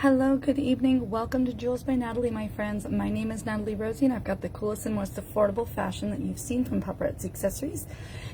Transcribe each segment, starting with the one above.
Hello, good evening. Welcome to Jewelz by Natalie, my friends. My name is Natalie Rosie, and I've got the coolest and most affordable fashion that you've seen from Paparazzi Accessories.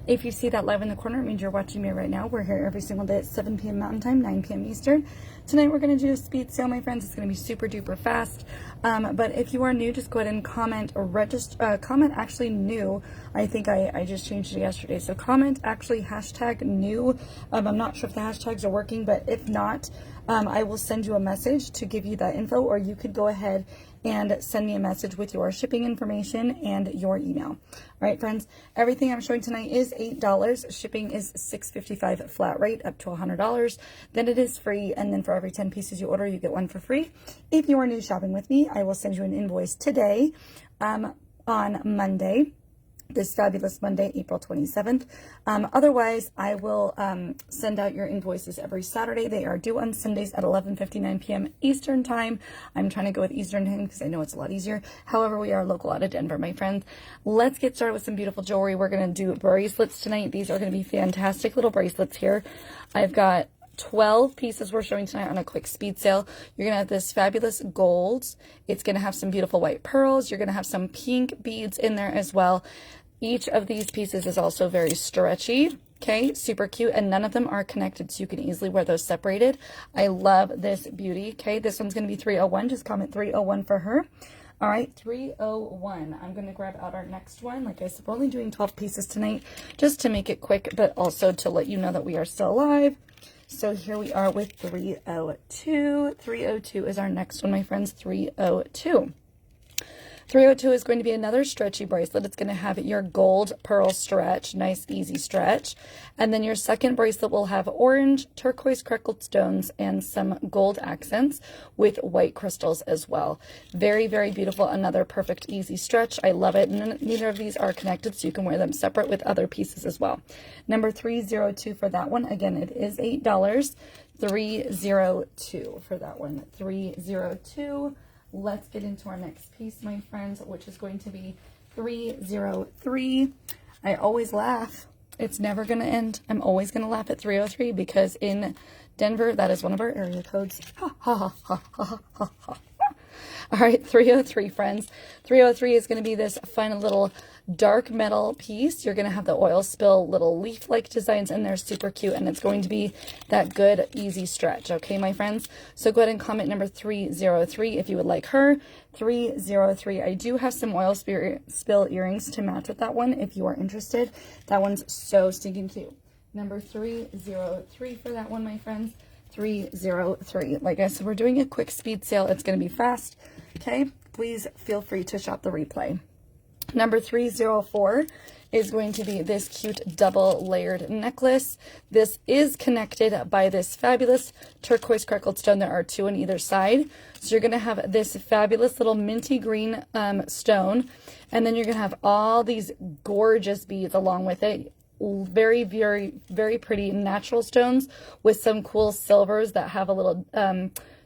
If you see that live in the corner, it means you're watching me right now. We're here every single day at 7 p.m. Mountain Time, 9 p.m. Eastern. Tonight we're going to do a speed sale, my friends. It's going to be super duper fast. But if you are new, just go ahead and comment or register. Comment actually new. I think I just changed it yesterday. So comment actually hashtag new. I'm not sure if the hashtags are working, but if not, I will send you a message to give you that info, or you could go ahead and send me a message with your shipping information and your email. All right, friends, everything I'm showing tonight is $8. Shipping is $6.55 flat rate up to $100. Then it is free, and then for every 10 pieces you order, you get one for free. If you are new shopping with me, I will send you an invoice today on Monday. This fabulous Monday, April 27th. Otherwise, I will send out your invoices every Saturday. They are due on Sundays at 11:59 p.m. Eastern Time. I'm trying to go with Eastern Time because I know it's a lot easier. However, we are local out of Denver, my friends. Let's get started with some beautiful jewelry. We're going to do bracelets tonight. These are going to be fantastic little bracelets here. I've got 12 pieces we're showing tonight on a quick speed sale. You're going to have this fabulous gold. It's going to have some beautiful white pearls. You're going to have some pink beads in there as well. Each of these pieces is also very stretchy, okay, super cute, and none of them are connected, so you can easily wear those separated. I love this beauty, okay. This one's going to be 301. Just comment 301 for her. All right, 301. I'm going to grab out our next one. Like I said, we're only doing 12 pieces tonight just to make it quick, but also to let you know that we are still alive. So here we are with 302. 302 is our next one, my friends, 302. 302 is going to be another stretchy bracelet. It's going to have your gold pearl stretch, nice easy stretch. And then your second bracelet will have orange, turquoise crackled stones, and some gold accents with white crystals as well. Very, very beautiful. Another perfect easy stretch. I love it. Neither of these are connected, so you can wear them separate with other pieces as well. Number 302 for that one. Again, it is $8. 302 for that one. 302. Let's get into our next piece, my friends, which is going to be 303. I always laugh. It's never going to end. I'm always going to laugh at 303 because in Denver, that is one of our area codes. Ha, ha, ha, ha, ha, ha, ha. All right, 303, friends. 303 is going to be this fun little dark metal piece. You're going to have the oil spill little leaf-like designs in there, super cute, and it's going to be that good, easy stretch, okay, my friends? So go ahead and comment number 303 if you would like her. 303. I do have some oil spill earrings to match with that one if you are interested. That one's so stinking cute. Number 303 for that one, my friends. 303. Like I said, we're doing a quick speed sale. It's going to be fast. Okay, please feel free to shop the replay. Number 304 is going to be this cute double layered necklace. This is connected by this fabulous turquoise crackled stone. There are two on either side. So you're going to have this fabulous little minty green stone, and then you're going to have all these gorgeous beads along with it. Very, very, very pretty natural stones with some cool silvers that have a little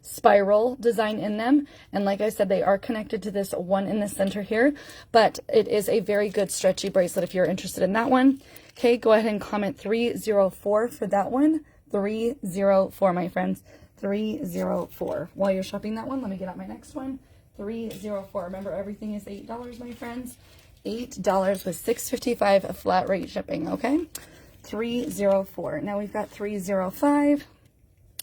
spiral design in them. And like I said, they are connected to this one in the center here, but it is a very good stretchy bracelet if you're interested in that one. Okay, go ahead and comment 304 for that one. 304, my friends. 304. While you're shopping that one, let me get out my next one. 304. Remember, everything is $8, my friends. $8 with $6.55 flat rate shipping, okay? 304. Now we've got 305.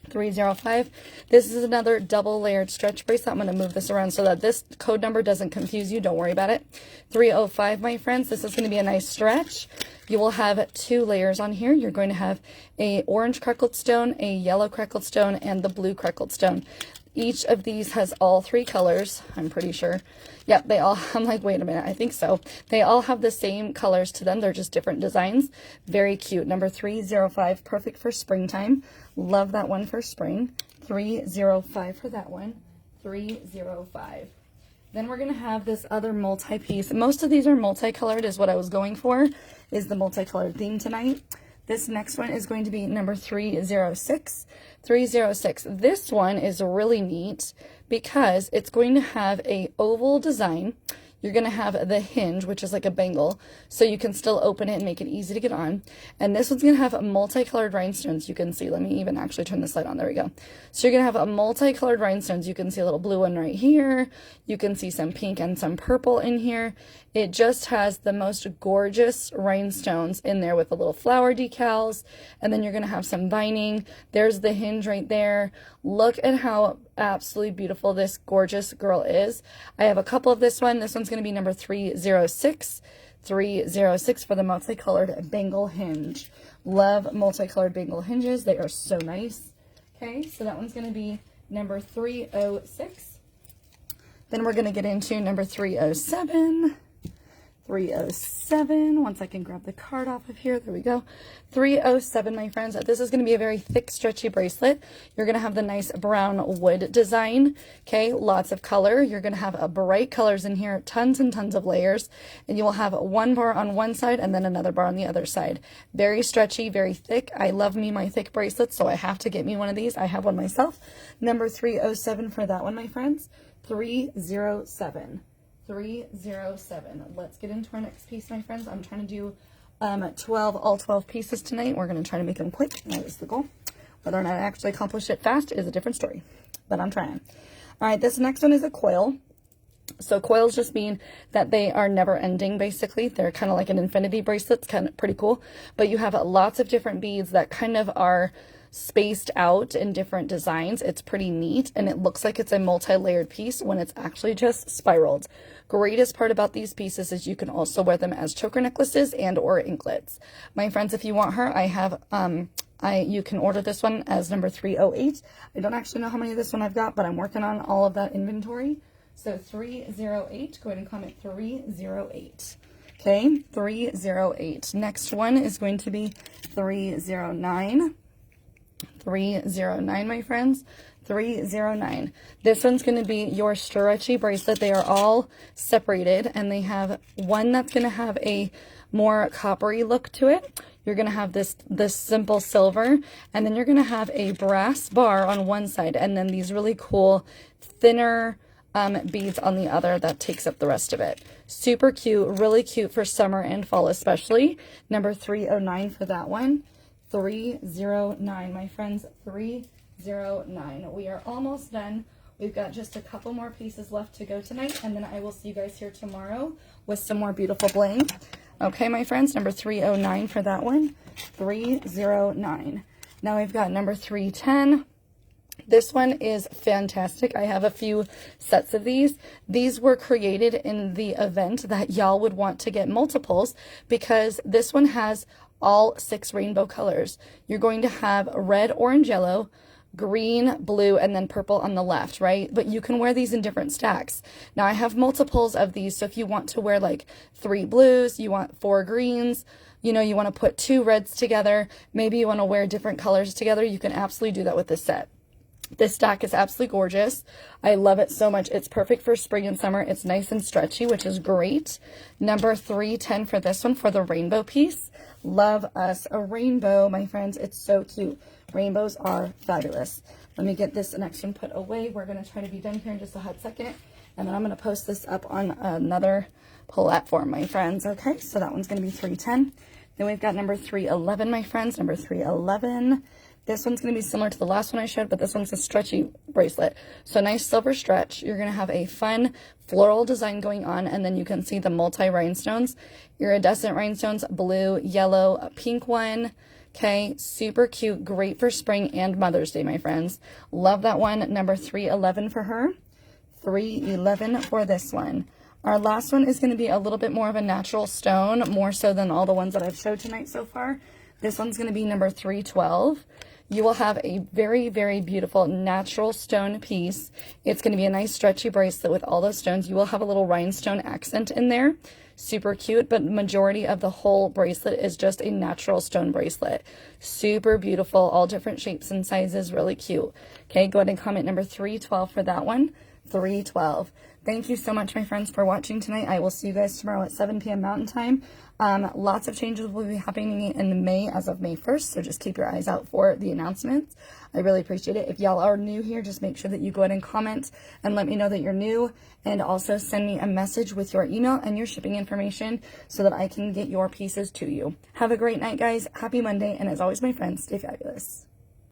305. This is another double layered stretch bracelet. I'm going to move this around so that this code number doesn't confuse you. Don't worry about it. 305, my friends. This is going to be a nice stretch. You will have two layers on here. You're going to have a orange crackled stone, a yellow crackled stone, and the blue crackled stone. Each of these has all three colors, I'm pretty sure. Yep, they all, I'm like, wait a minute, I think so. They all have the same colors to them. They're just different designs. Very cute. Number 305, perfect for springtime. Love that one for spring. 305 for that one. 305. Then we're going to have this other multi-piece. Most of these are multicolored is what I was going for, is the multicolored theme tonight. This next one is going to be number 306. 306. This one is really neat because it's going to have a oval design. You're going to have the hinge, which is like a bangle, so you can still open it and make it easy to get on. And this one's going to have multicolored rhinestones. You can see, let me even actually turn this light on. There we go. So you're going to have a multicolored rhinestones. You can see a little blue one right here. You can see some pink and some purple in here. It just has the most gorgeous rhinestones in there with the little flower decals. And then you're going to have some vining. There's the hinge right there. Look at how absolutely beautiful this gorgeous girl is. I have a couple of this one. This one's going to be number 306. 306 for the multicolored bangle hinge. Love multicolored bangle hinges. They are so nice. Okay, so that one's going to be number 306. Then we're going to get into number 307. 307. Once I can grab the card off of here. There we go. 307, my friends. This is going to be a very thick, stretchy bracelet. You're going to have the nice brown wood design. Okay, lots of color. You're going to have bright colors in here, tons and tons of layers. And you will have one bar on one side and then another bar on the other side. Very stretchy, very thick. I love me my thick bracelets, so I have to get me one of these. I have one myself. Number 307 for that one, my friends. 307. 307. Let's get into our next piece, my friends. I'm trying to do all 12 pieces tonight. We're going to try to make them quick. That is the goal. Whether or not I actually accomplish it fast is a different story, but I'm trying. All right, this next one is a coil. So coils just mean that they are never ending, basically. They're kind of like an infinity bracelet. It's kind of pretty cool. But you have lots of different beads that kind of are spaced out in different designs. It's pretty neat, and it looks like it's a multi-layered piece when it's actually just spiraled. Greatest part about these pieces is you can also wear them as choker necklaces and or anklets. My friends, if you want her, I have you can order this one as number 308. I don't actually know how many of this one I've got, but I'm working on all of that inventory. So 308, go ahead and comment 308. Okay, 308. Next one is going to be 309. 309, my friends. 309. This one's going to be your stretchy bracelet. They are all separated, and they have one that's going to have a more coppery look to it. You're going to have this simple silver, and then you're going to have a brass bar on one side, and then these really cool thinner beads on the other that takes up the rest of it. Super cute, really cute for summer and fall especially. Number 309 for that one. 309, my friends. 309. We are almost done. We've got just a couple more pieces left to go tonight, and then I will see you guys here tomorrow with some more beautiful bling. Okay, my friends, number 309 for that one. 309. Now we've got number 310. This one is fantastic. I have a few sets of these. These were created in the event that y'all would want to get multiples, because this one has all 6 rainbow colors. You're going to have red, orange, yellow, green, blue, and then purple on the left, right? But you can wear these in different stacks. Now I have multiples of these, so if you want to wear like 3 blues, you want 4 greens, you know, you want to put 2 reds together, maybe you want to wear different colors together, you can absolutely do that with this set. This stack is absolutely gorgeous. I love it so much. It's perfect for spring and summer. It's nice and stretchy, which is great. Number 310 for this one, for the rainbow piece. Love us a rainbow, my friends. It's so cute. Rainbows are fabulous. Let me get this next one put away. We're going to try to be done here in just a hot second, and then I'm going to post this up on another platform, my friends. Okay, so that one's going to be 310. Then we've got number 311, my friends. Number 311. This one's going to be similar to the last one I showed, but this one's a stretchy bracelet. So nice silver stretch. You're going to have a fun floral design going on, and then you can see the multi-rhinestones. Iridescent rhinestones, blue, yellow, a pink one. Okay, super cute. Great for spring and Mother's Day, my friends. Love that one. Number 311 for her. 311 for this one. Our last one is going to be a little bit more of a natural stone, more so than all the ones that I've showed tonight so far. This one's going to be number 312. You will have a very, very beautiful natural stone piece. It's going to be a nice stretchy bracelet with all those stones. You will have a little rhinestone accent in there. Super cute, but majority of the whole bracelet is just a natural stone bracelet. Super beautiful, all different shapes and sizes, really cute. Okay, go ahead and comment number 312 for that one. 312. Thank you so much, my friends, for watching tonight. I will see you guys tomorrow at 7 p.m. Mountain Time. Lots of changes will be happening in May as of May 1st, so just keep your eyes out for the announcements. I really appreciate it. If y'all are new here, just make sure that you go ahead and comment and let me know that you're new, and also send me a message with your email and your shipping information so that I can get your pieces to you. Have a great night, guys. Happy Monday, and as always, my friends, stay fabulous.